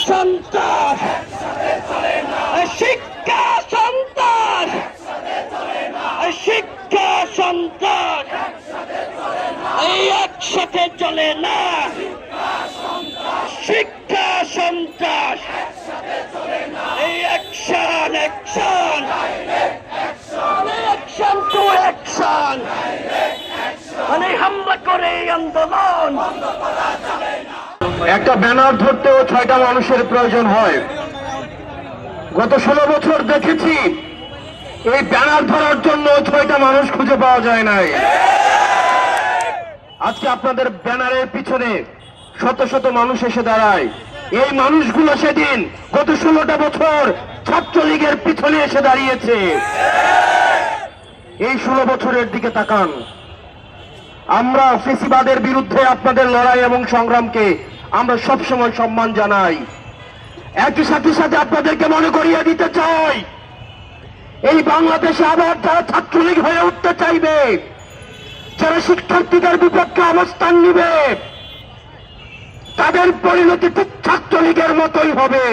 সন্ত্রাস, শিক্ষা সন্ত্রাস, শিক্ষা সন্ত্রাস, এই একসাথে চলে না। শিক্ষা সন্ত্রাস, এই action action, action to action, মানে হামলা করে আন্দোলন। একটা ব্যানার ধরতেও 6টা মানুষের প্রয়োজন হয়। গত 16 বছর দেখেছি এই ব্যানার ধরার জন্য 6টা মানুষ খুঁজে পাওয়া যায় নাই। আজকে আপনাদের ব্যানারের পিছনে শত শত মানুষ এসে দাঁড়ায়। এই মানুষগুলো সেদিন গত 16টা বছর ছাত্রলীগের পিছনে এসে দাঁড়িয়েছে। এই 16 বছরের দিকে তাকান। আমরা ফেসিবাদের বিরুদ্ধে আপনাদের লড়াই এবং সংগ্রামকে আমরা সবসময় সম্মান জানাই। একই সাথে আপনাদেরকে মনে করিয়ে দিতে চাই, এই বাংলাদেশে আবার যারা ছাত্রলীগ হয়ে উঠতে চাইবে, যারা শিক্ষার্থীদের বিপক্ষে অবস্থান নিবে, তাদের পরিণতি ঠিক ছাত্রলীগের মতোই হবে।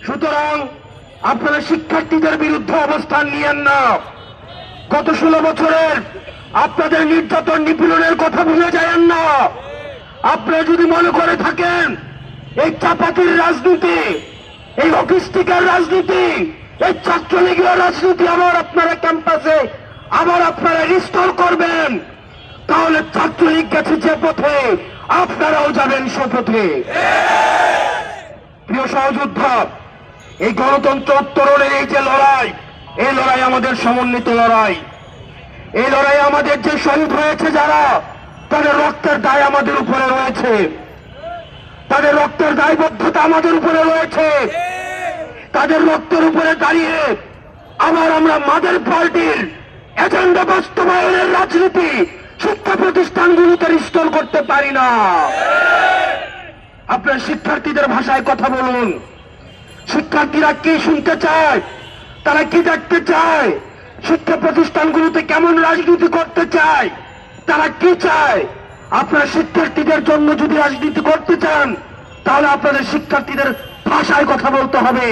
সুতরাং আপনারা শিক্ষার্থীদের বিরুদ্ধে অবস্থান নিয়েন না। গত 16 বছরের আপনাদের নির্যাতন নিপীড়নের কথা ভুলে যায়েন না। আপনারা যদি মনে করে থাকেন এই চাপাতির রাজনীতি, এই অকিস্টিকার রাজনীতি, এই ছাত্রলীগের রাজনীতি আবার আপনারা ক্যাম্পাসে আবার আপনারা রিস্টোর করবেন, তাহলে ছাত্রলীগ গেছে যে পথে আপনারাও যাবেন সে পথে। প্রিয় সহযোদ্ধা, এই গণতন্ত্র উত্তরণের এই যে লড়াই, এই লড়াই আমাদের সমন্বিত লড়াই। এই লড়াই আমাদের যে শহীদ হয়েছে যারা, তাদের রক্তের দায় আমাদের উপরে রয়েছে, তাদের রক্তের দায়বদ্ধতা আমাদের উপরে রয়েছে। তাদের রক্তের উপরে দাঁড়িয়ে আবার আমরা মাদার পার্টির এজেন্ডা বাস্তবায়নের রাজনীতি শিক্ষা প্রতিষ্ঠানগুলোতে রিস্টোর করতে পারি না। আপনার শিক্ষার্থীদের ভাষায় কথা বলুন। শিক্ষার্থীরা কি শুনতে চায়, তারা কি দেখতে চায়, শিক্ষা প্রতিষ্ঠানগুলোতে কেমন রাজনীতি করতে চায়, তারা কি চায়। আপনারা শিক্ষার্থীদের জন্য যদি রাজনীতি করতে চান, তাহলে আপনাদের শিক্ষার্থীদের ভাষায় কথা বলতে হবে,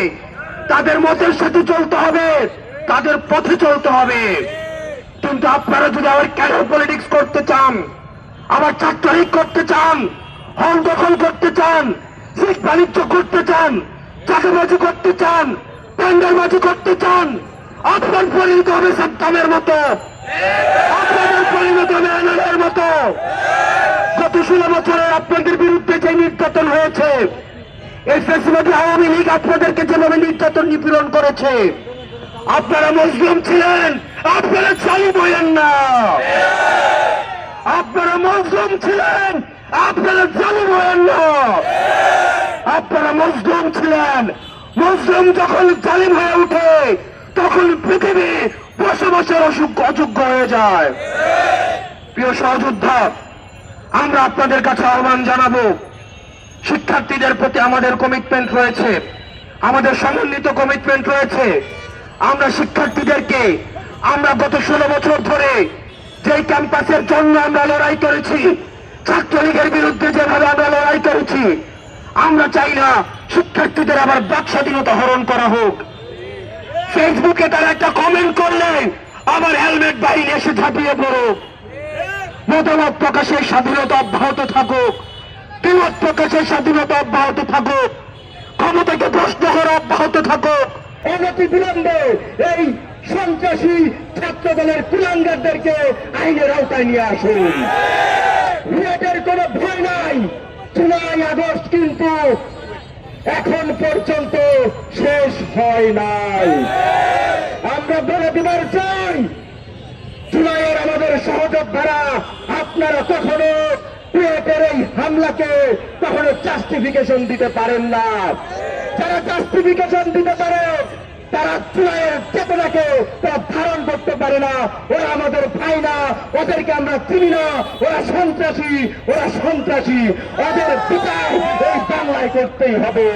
তাদের মতের সাথে চলতে হবে, তাদের পথে চলতে হবে। কিন্তু আপনারা যদি আবার ক্যাডার পলিটিক্স করতে চান, আবার ছাত্রলীগ করতে চান, হল দখল করতে চান, সিট বাণিজ্য করতে চান, চাঁদাবাজি করতে চান, টেন্ডারবাজি করতে চান, আপনার পরিণত হবে সাদ্দামের মতো, আপনাদের পরিণত হবে আনারের মতো। গত 16 বছরের আপনাদের বিরুদ্ধে যে নির্যাতন হয়েছে, এই ফ্যাসিবাদী আওয়ামী লীগ আপনাদেরকে যেভাবে নির্যাতন নিপীড়ন করেছে, আপনারা মজলুম ছিলেন, আপনারা জালিম হইলেন না। আপনারা মজলুম ছিলেন, আপনারা জালিম হইলেন না। আপনারা মজলুম ছিলেন। মজলুম যখন জালিম হয়ে ওঠে, তখন পৃথিবী বসবাসের অযোগ্য হয়ে যায়। প্রিয় সহযোদ্ধা, আমরা আপনাদের কাছে আহ্বান জানাবো, শিক্ষার্থীদের প্রতি আমাদের কমিটমেন্ট রয়েছে, আমাদের সমন্বিত কমিটমেন্ট রয়েছে। আমরা শিক্ষার্থীদেরকে, আমরা গত 16 বছর ধরে যেই ক্যাম্পাসের জন্য আমরা লড়াই করেছি, ছাত্রলীগের বিরুদ্ধে যেভাবে আমরা লড়াই করেছি, আমরা চাই না শিক্ষার্থীদের আবার বাক স্বাধীনতা হরণ করা হোক। ফেসবুকে তারা একটা কমেন্ট করলে আবার হেলমেট বাহিনী এসে ঝাঁপিয়ে পড়ুক। মতামত প্রকাশের স্বাধীনতা অব্যাহত থাকুক, বিমত প্রকাশের স্বাধীনতা অব্যাহত থাকুক, ক্ষমতাকে প্রশ্ন করা অব্যাহত থাকুক। অনতি বিলম্বে এই সন্ত্রাসী ছাত্র দলের কুলাঙ্গারদেরকে আইনের আওতায় নিয়ে আসুন। রিয়েটের কোনো ভয় নাই। জুলাই আগস্ট কিন্তু এখন পর্যন্ত শেষ হয় নাই। আমরা বলে দিবার চাই, জুলাইয়ের আমাদের সহযোদ্ধারা, আপনারা কখনো রিয়েটের এই হামলাকে কখনো জাস্টিফিকেশন দিতে পারেন না। যারা জাস্টিফিকেশন দিতে পারে, তারা জুলাইয়ের চেতনাকে তারা ধারণ করতে পারে না। ওরা আমাদের ভাই না, ওদেরকে আমরা চিনি না, ওরা সন্ত্রাসী, ওরা সন্ত্রাসী। ওদের বিচার এই বাংলায় করতেই হবে।